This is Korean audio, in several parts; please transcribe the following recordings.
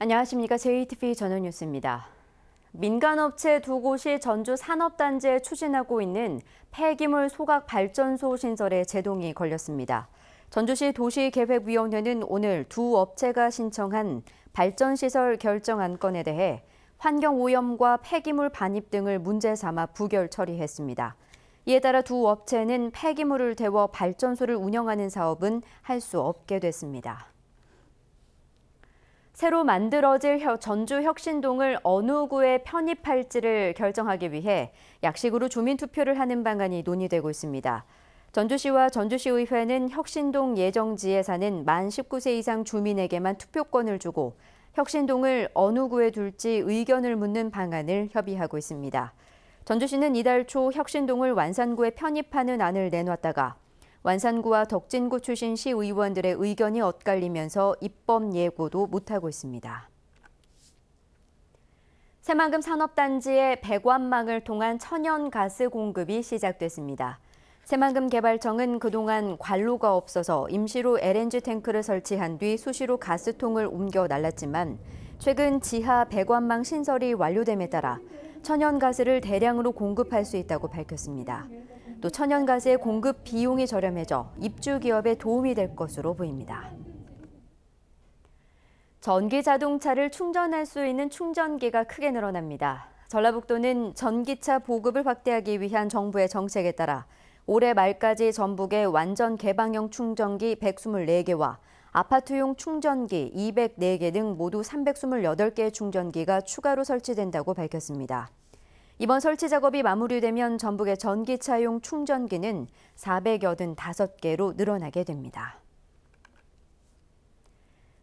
안녕하십니까. JTV 전원뉴스입니다. 민간업체 두 곳이 전주 산업단지에 추진하고 있는 폐기물 소각 발전소 신설에 제동이 걸렸습니다. 전주시 도시계획위원회는 오늘 두 업체가 신청한 발전시설 결정 안건에 대해 환경오염과 폐기물 반입 등을 문제 삼아 부결 처리했습니다. 이에 따라 두 업체는 폐기물을 데워 발전소를 운영하는 사업은 할 수 없게 됐습니다. 새로 만들어질 전주 혁신동을 어느 구에 편입할지를 결정하기 위해 약식으로 주민투표를 하는 방안이 논의되고 있습니다. 전주시와 전주시의회는 혁신동 예정지에 사는 만 19세 이상 주민에게만 투표권을 주고 혁신동을 어느 구에 둘지 의견을 묻는 방안을 협의하고 있습니다. 전주시는 이달 초 혁신동을 완산구에 편입하는 안을 내놨다가 완산구와 덕진구 출신 시의원들의 의견이 엇갈리면서 입법 예고도 못하고 있습니다. 새만금 산업단지의 배관망을 통한 천연가스 공급이 시작됐습니다. 새만금 개발청은 그동안 관로가 없어서 임시로 LNG 탱크를 설치한 뒤 수시로 가스통을 옮겨 날랐지만 최근 지하 배관망 신설이 완료됨에 따라 천연가스를 대량으로 공급할 수 있다고 밝혔습니다. 또 천연가스의 공급 비용이 저렴해져 입주 기업에 도움이 될 것으로 보입니다. 전기 자동차를 충전할 수 있는 충전기가 크게 늘어납니다. 전라북도는 전기차 보급을 확대하기 위한 정부의 정책에 따라 올해 말까지 전북에 완전 개방형 충전기 124개와 아파트용 충전기 204개 등 모두 328개의 충전기가 추가로 설치된다고 밝혔습니다. 이번 설치 작업이 마무리되면 전북의 전기차용 충전기는 485개로 늘어나게 됩니다.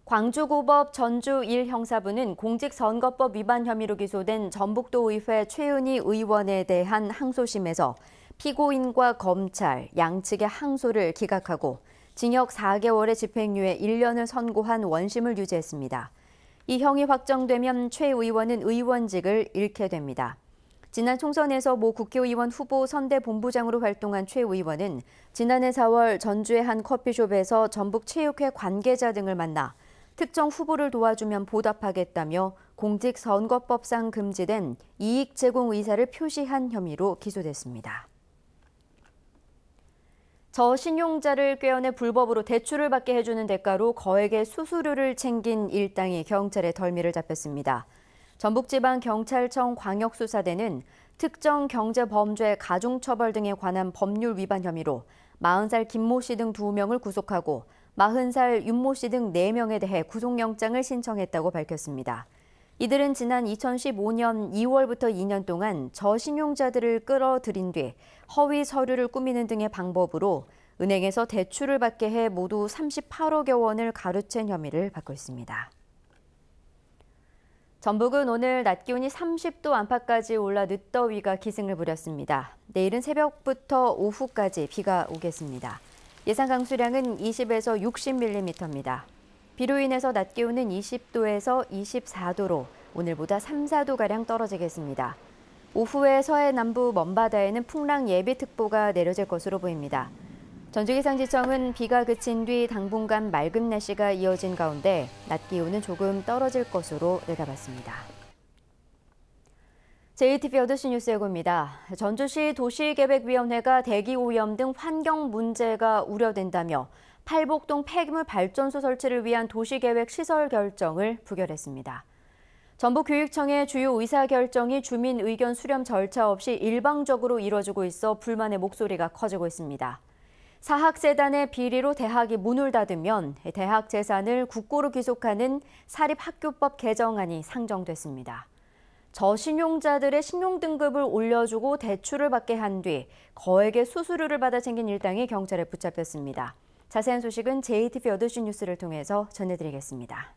광주고법 전주 1형사부는 공직선거법 위반 혐의로 기소된 전북도의회 최은희 의원에 대한 항소심에서 피고인과 검찰, 양측의 항소를 기각하고 징역 4개월의 집행유예 1년을 선고한 원심을 유지했습니다. 이 형이 확정되면 최 의원은 의원직을 잃게 됩니다. 지난 총선에서 모 국회의원 후보 선대본부장으로 활동한 최 의원은 지난해 4월 전주의 한 커피숍에서 전북체육회 관계자 등을 만나 특정 후보를 도와주면 보답하겠다며 공직선거법상 금지된 이익 제공 의사를 표시한 혐의로 기소됐습니다. 저신용자를 꿰어내 불법으로 대출을 받게 해주는 대가로 거액의 수수료를 챙긴 일당이 경찰의 덜미를 잡혔습니다. 전북지방경찰청 광역수사대는 특정 경제범죄 가중처벌 등에 관한 법률 위반 혐의로 40살 김모 씨 등 2명을 구속하고 40살 윤모 씨 등 4명에 대해 구속영장을 신청했다고 밝혔습니다. 이들은 지난 2015년 2월부터 2년 동안 저신용자들을 끌어들인 뒤 허위 서류를 꾸미는 등의 방법으로 은행에서 대출을 받게 해 모두 38억여 원을 가로챈 혐의를 받고 있습니다. 전북은 오늘 낮 기온이 30도 안팎까지 올라 늦더위가 기승을 부렸습니다. 내일은 새벽부터 오후까지 비가 오겠습니다. 예상 강수량은 20에서 60mm입니다. 비로 인해서 낮 기온은 20도에서 24도로 오늘보다 3, 4도가량 떨어지겠습니다. 오후에 서해 남부 먼바다에는 풍랑 예비특보가 내려질 것으로 보입니다. 전주기상지청은 비가 그친 뒤 당분간 맑은 날씨가 이어진 가운데 낮 기온은 조금 떨어질 것으로 내다봤습니다. JTV 8시 뉴스 예고입니다. 전주시 도시계획위원회가 대기오염 등 환경 문제가 우려된다며 팔복동 폐기물 발전소 설치를 위한 도시계획 시설 결정을 부결했습니다. 전북교육청의 주요 의사결정이 주민 의견 수렴 절차 없이 일방적으로 이뤄지고 있어 불만의 목소리가 커지고 있습니다. 사학재단의 비리로 대학이 문을 닫으면 대학 재산을 국고로 귀속하는 사립학교법 개정안이 상정됐습니다. 저신용자들의 신용등급을 올려주고 대출을 받게 한 뒤 거액의 수수료를 받아 챙긴 일당이 경찰에 붙잡혔습니다. 자세한 소식은 JTV 8시 뉴스를 통해서 전해드리겠습니다.